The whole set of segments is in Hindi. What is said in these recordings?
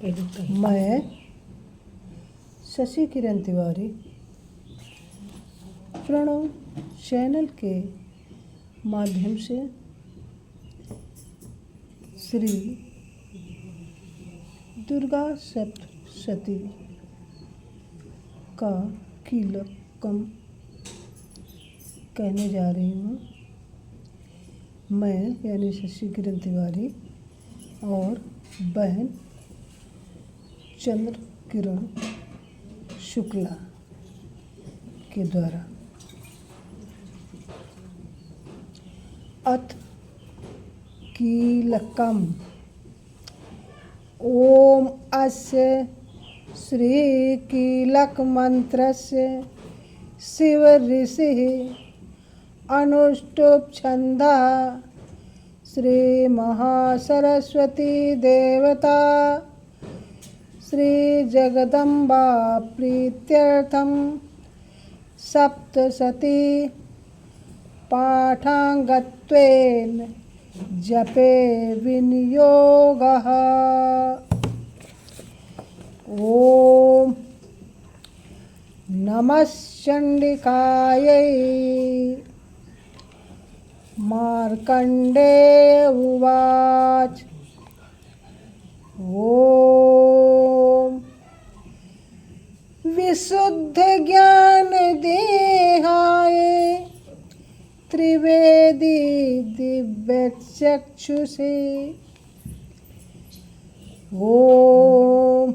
मैं शशि किरण तिवारी प्रणव चैनल के माध्यम से श्री दुर्गा सप्तशती का कीलकम कहने जा रही हूँ। मैं यानी शशि किरण तिवारी और बहन चंद्र किरण शुक्ला के द्वारा अथ कीलकम ओम अस्य श्री कीलक मंत्रस्य शिव ऋषिः अनुष्टुप् छन्दः श्री महासरस्वती देवता श्री जगदम्बा प्रीत्यर्थम सप्तशती पाठांगत्वेन जपे विनियोगः। ओम नमः चंडिकायै। मार्कंडेय उवाच ओम विशुद्ध ज्ञान देहाय त्रिवेदी दिव्य चक्षुषे ओम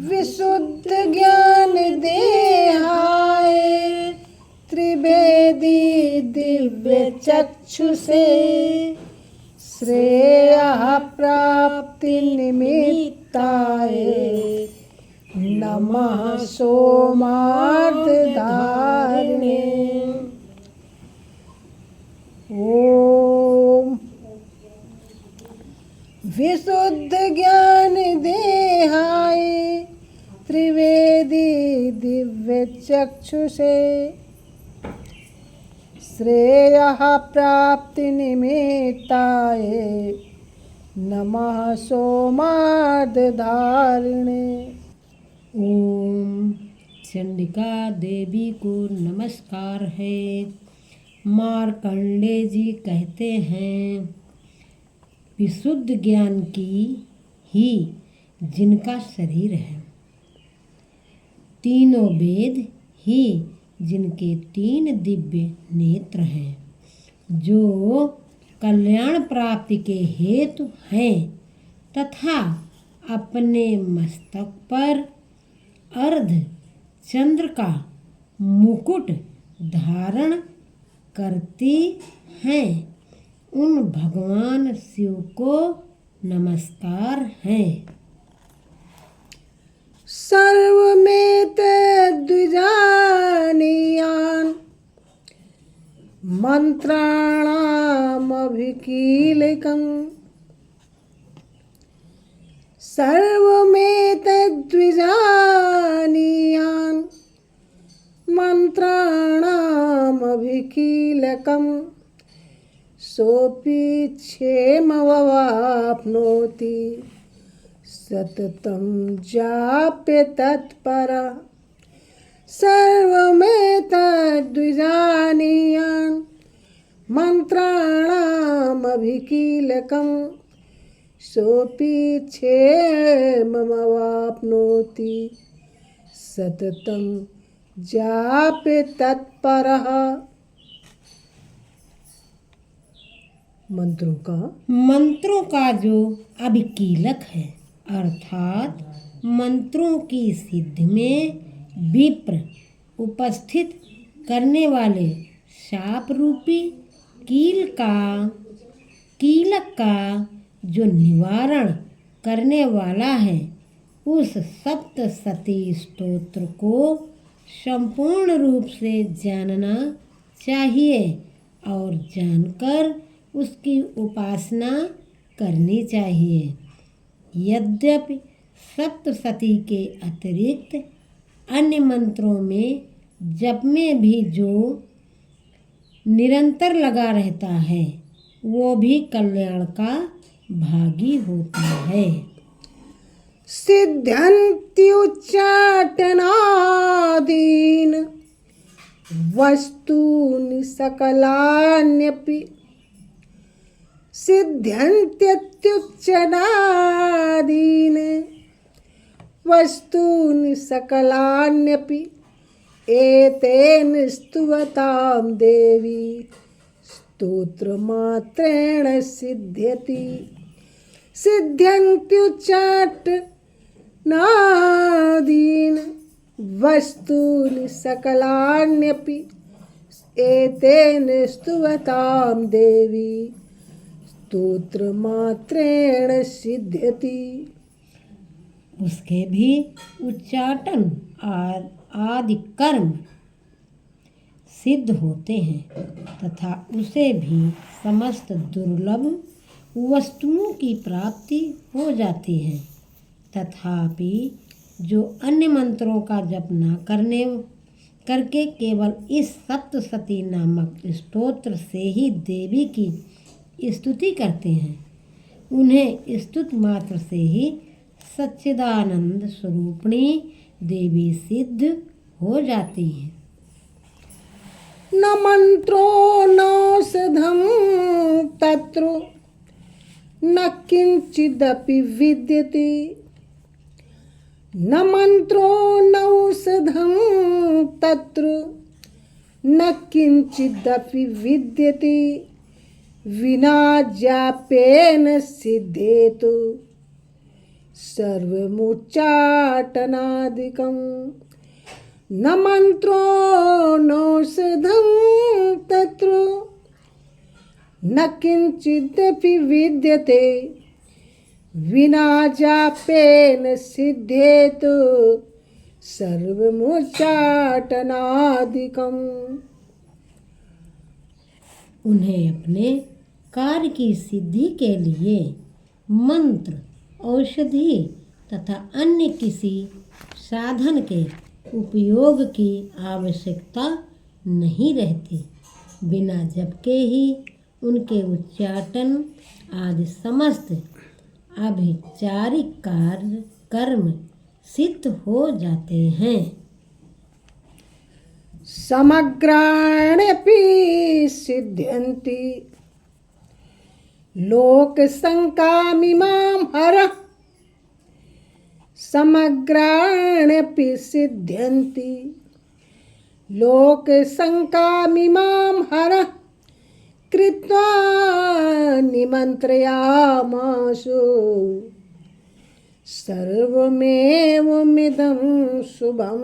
विशुद्ध ज्ञान देहाय त्रिवेदी दिव्य चक्षुषे श्रेयः प्राप्ति निमित्ताय नमः सोमार्धधारिणे। ओम विशुद्ध ज्ञान देहाय त्रिवेदी दिव्य चक्षुषे श्रेयः प्राप्ति निमित्ताय नमः सोमार्धधारिणे। ओम चंडिका देवी को नमस्कार है। मार्कंडे जी कहते हैं, विशुद्ध ज्ञान की ही जिनका शरीर है, तीनों वेद ही जिनके 3 दिव्य नेत्र हैं, जो कल्याण प्राप्ति के हेतु हैं तथा अपने मस्तक पर अर्ध चंद्र का मुकुट धारण करती हैं, उन भगवान शिव को नमस्कार है। सर्वमेतद्विजानीयान् मंत्राणामभिकीलकम् सर्वमेतद्विजानीयान् मंत्राणामभिकीलकम् सोऽपि क्षेममवाप्नोति सततं जाप्य तत्परः। सर्वमेतद्विजानीयान् मंत्राणामभिकीलकम् सोऽपि क्षेममवाप्नोति सततं जाप्य तत्परः। मंत्रों का जो अभिकीलक है, अर्थात मंत्रों की सिद्धि में विप्र उपस्थित करने वाले शाप रूपी कीलक का जो निवारण करने वाला है, उस सप्तशती स्तोत्र को संपूर्ण रूप से जानना चाहिए और जानकर उसकी उपासना करनी चाहिए। यद्यपि सप्तशती के अतिरिक्त अन्य मंत्रों में जप में भी जो निरंतर लगा रहता है, वो भी कल्याण का भागी होता है। सिद्ध्यन्त्युच्चाटनादीन् वस्तूनि सकलान्यपि सिद्ध्यन्त्यत्युच्चाटनादीन् वस्तूनि सकलान्यपि एतेन स्तुवतां देवी स्तोत्रमात्रेण सिद्ध्यति सिद्ध्यन्त्युच्चाटनादीन् वस्तूनि सकलान्यपि एतेन स्तुवतां देवी स्तोत्रमात्रेण सिद्ध्यति। उसके भी उच्चाटन आदि कर्म सिद्ध होते हैं तथा उसे भी समस्त दुर्लभ वस्तुओं की प्राप्ति हो जाती है। तथापि जो अन्य मंत्रों का जप न करके केवल इस सप्तशती नामक स्तोत्र से ही देवी की स्तुति करते हैं, उन्हें स्तुत मात्र से ही सच्चिदानंद स्वरूपिणी देवी सिद्ध हो जाती है। न मंत्रो नौषधं तत्र न किंचिदपि विद्यते न मंत्रो नौषधं तत्र न किंचिदपि विद्यते विना जापेन सिद्धेतु सर्वमुच्चाटनादिकं न मंत्रो नौषधं तत्र न किंचिदपि विद्यते विना जापेन सिद्धेतु सर्वमुच्चाटनादिकम्। उन्हें अपने कार्य की सिद्धि के लिए मंत्र, औषधि तथा अन्य किसी साधन के उपयोग की आवश्यकता नहीं रहती। बिना जप के ही उनके उच्चाटन आदि समस्त अभिचारिक कार्य कर्म सिद्ध हो जाते हैं। समग्राण्यपि सिद्ध्यन्ति लोकशङ्कामिमां हरः समग्राण्यपि सिद्ध्यन्ति लोकशङ्कामिमां हरः कृत्वा निमन्त्रयामासु सर्वमेवमिदं शुभं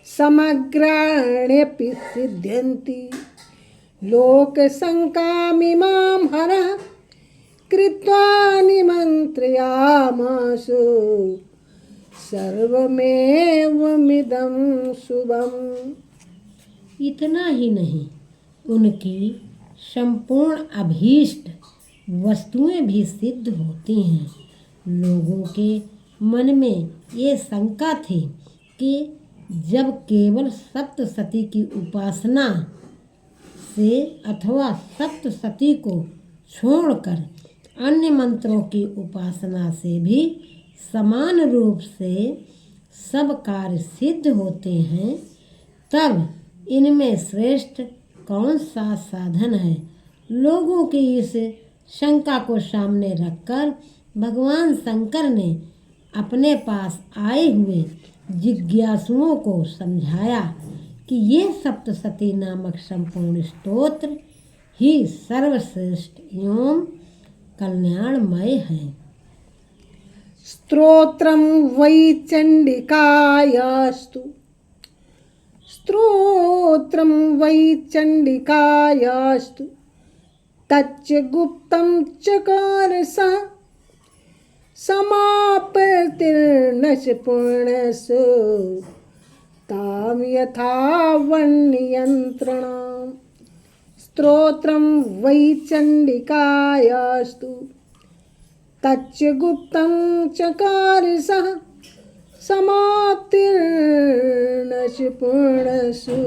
समग्राण्यपि सिद्ध्यन्ति लोकशङ्कामिमां हरः कृत्वा निमन्त्रयामासु सर्वमेवमिदं शुभम्। इतना ही नहीं, उनकी संपूर्ण अभीष्ट वस्तुएं भी सिद्ध होती हैं। लोगों के मन में ये शंका थी कि जब केवल सप्तशती की उपासना से अथवा सप्तशती को छोड़कर अन्य मंत्रों की उपासना से भी समान रूप से सब कार्य सिद्ध होते हैं, तब इनमें श्रेष्ठ कौन सा साधन है। लोगों की इस शंका को सामने रखकर भगवान शंकर ने अपने पास आए हुए जिज्ञासुओं को समझाया कि ये सप्तशती नामक संपूर्ण स्तोत्र ही सर्वश्रेष्ठ एवं कल्याणमय है। स्तोत्रं वै चण्डिकायास्तु स्तोत्रं वै चण्डिकायास्तु तच्च गुप्तं चकार सः समापतिर्नश पूर्णसु तां यथा वन्ययन्त्रणाम्। स्तोत्रं वै चण्डिकायास्तु तच्च गुप्तं चकार सः समाप्तिर्नश पूर्णसु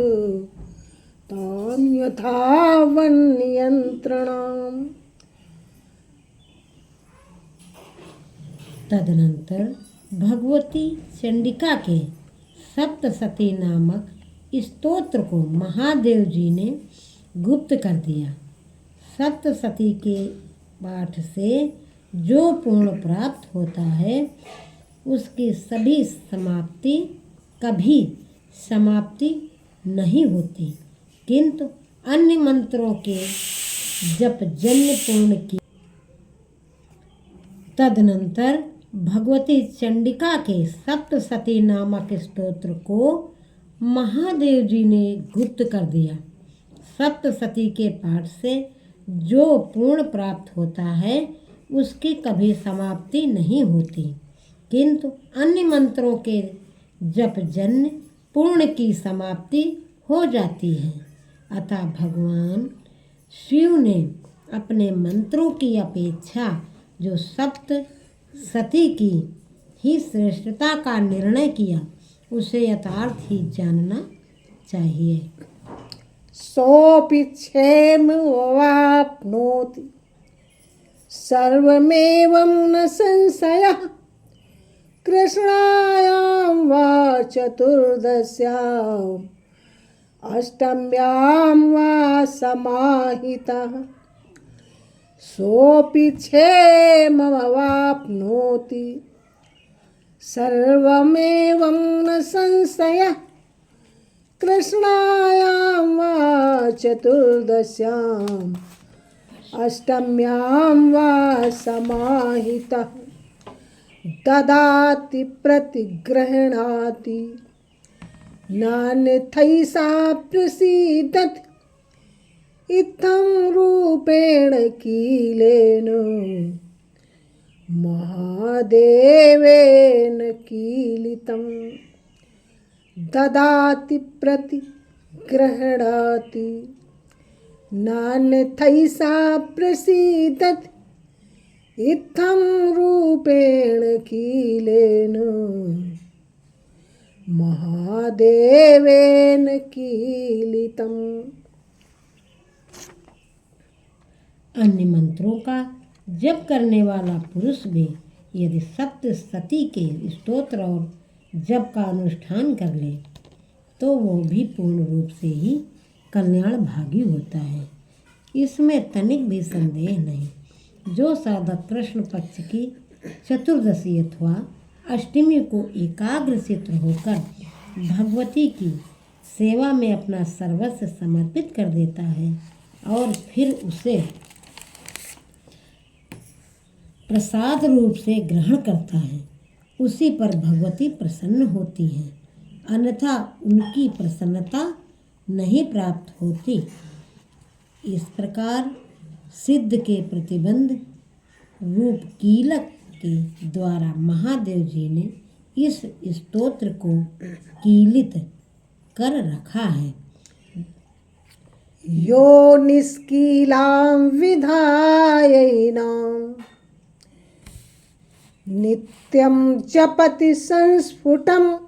तां यथा वन्ययन्त्रणाम्। तदनंतर भगवती चंडिका के सप्तशती नामक स्तोत्र को महादेव जी ने गुप्त कर दिया। सप्तशती के पाठ से जो पूर्ण प्राप्त होता है उसकी कभी समाप्ति नहीं होती, किंतु अन्य मंत्रों के जप जन्य पूर्ण की। तदनंतर भगवती चंडिका के सप्तशती नामक स्तोत्र को महादेव जी ने गुप्त कर दिया। सप्तशती के पाठ से जो पूर्ण प्राप्त होता है उसकी कभी समाप्ति नहीं होती, किंतु अन्य मंत्रों के जप जन्य पूर्ण की समाप्ति हो जाती है। अतः भगवान शिव ने अपने मंत्रों की अपेक्षा जो सप्तशती की ही श्रेष्ठता का निर्णय किया उसे यथार्थ ही जानना चाहिए। सोऽपि क्षेममवाप्नोति सर्वमेवं न संशयः कृष्णायां वा चतुर्दश्याम् अष्टम्यां वा समाहितः सोऽपि क्षेममवाप्नोति सर्वमेवं न संशयः कृष्णायां वा चतुर्दश्याम् अष्टम्यां वा समाहितः ददाति प्रतिगृह्णाति नान्यथैषा प्रसीदति इत्थं रूपेण कीलेन महादेवेन कीलितं ददाति प्रतिगृह्णाति नान्यथैषा प्रसीदति इत्थं रूपेण कीलेन महादेवेन कीलितम्। अन्य मंत्रों का जप करने वाला पुरुष भी यदि सप्तशती के स्तोत्र और जप का अनुष्ठान कर ले तो वो भी पूर्ण रूप से ही कल्याण भागी होता है, इसमें तनिक भी संदेह नहीं। जो साधक कृष्ण पक्ष की चतुर्दशी अथवा अष्टमी को एकाग्रचित्त होकर भगवती की सेवा में अपना सर्वस्व समर्पित कर देता है और फिर उसे प्रसाद रूप से ग्रहण करता है, उसी पर भगवती प्रसन्न होती हैं, अन्यथा उनकी प्रसन्नता नहीं प्राप्त होती। इस प्रकार सिद्ध के प्रतिबंध रूप कीलक के द्वारा महादेव जी ने इस स्तोत्र को कीलित कर रखा है। यो निष्कीलां विधायैनां नित्यं जपति संस्फुटं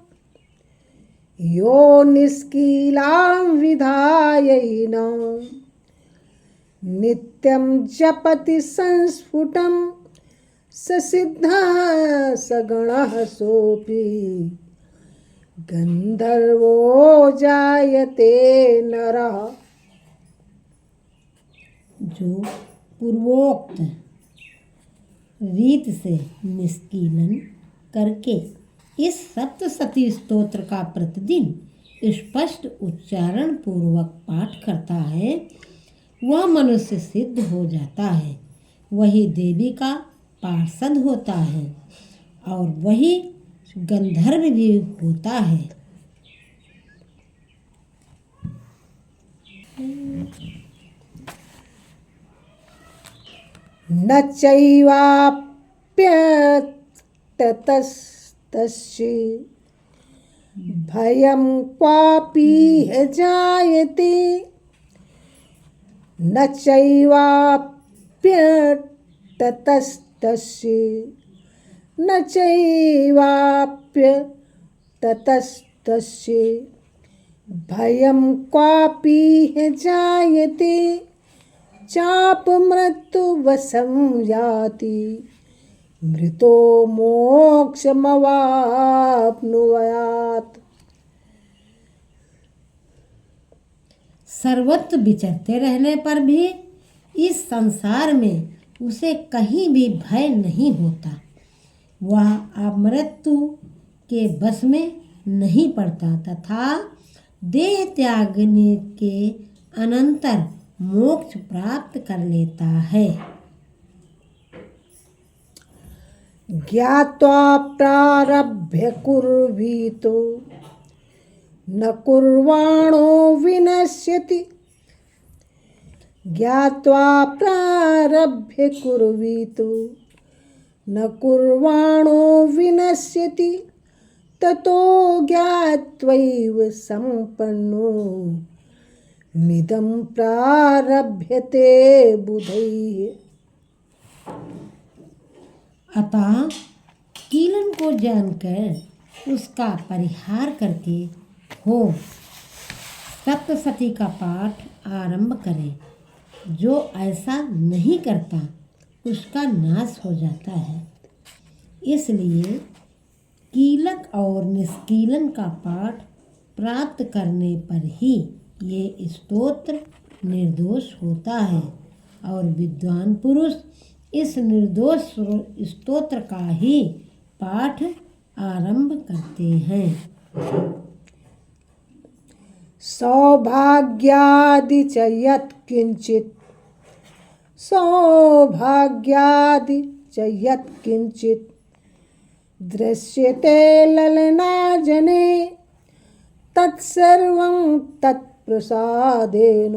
यो निष्कीलां विधायैनां नित्यं जपति संस्फुटं स सिद्धः सगुणः सोऽपि गंधर्वो जायते नरः। जो पूर्वोक्त रीत से निष्कीलन करके इस सप्तशती स्तोत्र का प्रतिदिन स्पष्ट उच्चारण पूर्वक पाठ करता है वह मनुष्य सिद्ध हो जाता है, वही देवी का पार्षद होता है और वही गंधर्व भी होता है। न चैवाप्यतस्तस्य भयं क्वापीह जायते न चैवाप्यतस्तस्य न चैवाप्यतस्तस्य भयं क्वापीह जायते चाप मृत्युवशं याति मृतो मोक्षमवाप्नुयात्। सर्वत्र विचरते रहने पर भी इस संसार में उसे कहीं भी भय नहीं होता। वह अमृत्यु के बस में नहीं पड़ता तथा देह त्यागने के अनंतर मोक्ष प्राप्त कर लेता है। ज्ञात्वा प्रारभ्य कुर्वीतो न कुर्वाणो विनश्यति। ज्ञात्वा प्रारभ्य कुर्वीतो न कुर्वाणो विनश्यति। ततो ज्ञात्वैव सम्पन्नो मिदं प्रारभ्यते बुधैः। अतः कीलन को जानकर उसका परिहार करके हो सप्तशती का पाठ आरंभ करें। जो ऐसा नहीं करता उसका नाश हो जाता है। इसलिए कीलक और निष्कीलन का पाठ प्राप्त करने पर ही ये स्तोत्र निर्दोष होता है और विद्वान पुरुष इस निर्दोष स्तोत्र का ही पाठ आरंभ करते हैं। सौभाग्यादि च यत्किंचित् सौभाग्यादि च यत्किंचित् दृश्यते ललनाजने तत्सर्वं तत्प्रसादेन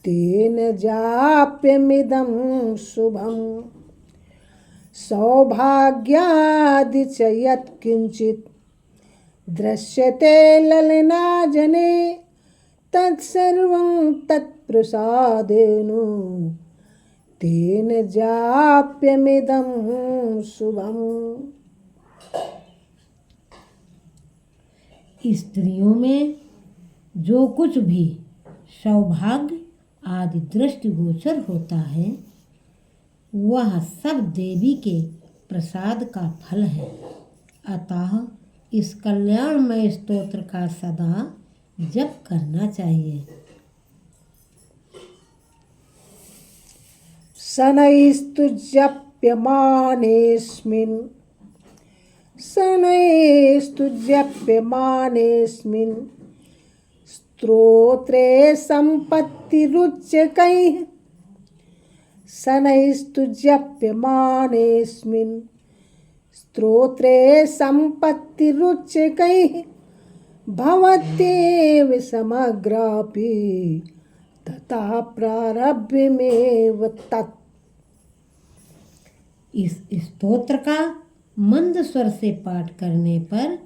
तेन जाप्यमिदं शुभम्। सौभाग्यादि च यत्किंचित् दृश्यते ललनाजने तत्सर्वं तत्प्रसादेन तेन जाप्यमिदं शुभम्। स्त्रियों में जो कुछ भी सौभाग्य आदि दृष्टिगोचर होता है वह सब देवी के प्रसाद का फल है। अतः इस कल्याणमय स्तोत्र का सदा जप करना चाहिए। शनैस्तुज्यप्यमानेऽस्मिन् स्तोत्रे सम्पत्तिरुच्यकैः। शनैस्तुज्यप्यमानेऽस्मिन् स्तोत्रे सम्पत्तिरुच्यकैः भवत्येव समग्रापि तथा प्रारभ्यमेव तत्। इस स्तोत्र का मंद स्वर से पाठ करने पर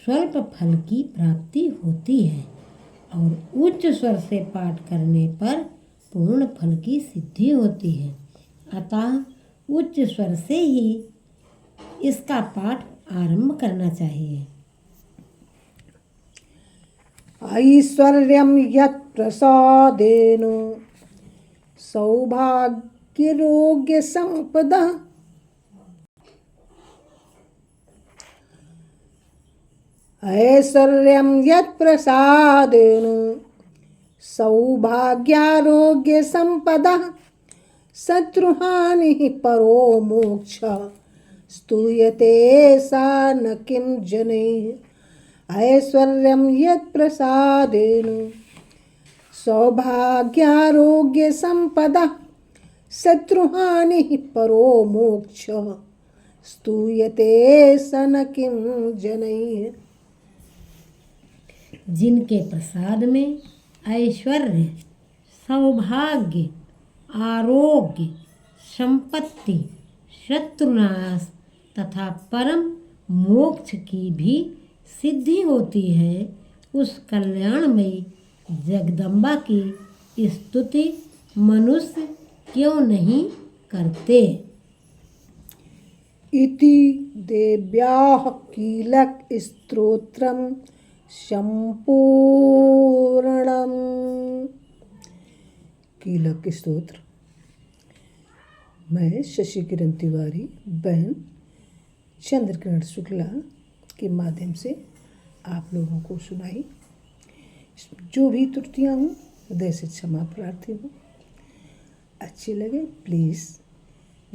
स्वल्प फल की प्राप्ति होती है और उच्च स्वर से पाठ करने पर पूर्ण फल की सिद्धि होती है। अतः उच्च स्वर से ही इसका पाठ आरंभ करना चाहिए। ऐश्वर्यं यत्प्रसादेन सौभाग्यरोग्यसम्पदा। ऐश्वर्यं यत्प्रसादेन सौभाग्यारोग्यसम्पदा। शत्रुहानिः परो मोक्षः स्तूयते सा न किं जनैः। ऐश्वर्यं यत्प्रसादेन सौभाग्यारोग्यसम्पदा। शत्रुहानिः परो मोक्षः स्तूयते स न किं जनैः। जिनके प्रसाद में ऐश्वर्य सौभाग्य आरोग्य संपत्ति शत्रुनाश तथा परम मोक्ष की भी सिद्धि होती है उस कल्याणमयी जगदम्बा की स्तुति मनुष्य क्यों नहीं करते। इति देव्याः कीलक स्तोत्रम संपूर्णम्। कीलक स्तोत्र मैं शशि किरण तिवारी बहन चंद्रकिरण शुक्ला के माध्यम से आप लोगों को सुनाई। जो भी त्रुटियाँ हों हृदय से क्षमा प्रार्थी हूँ। अच्छे लगे please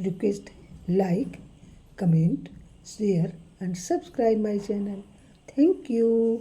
request like comment share and subscribe my channel. Thank you.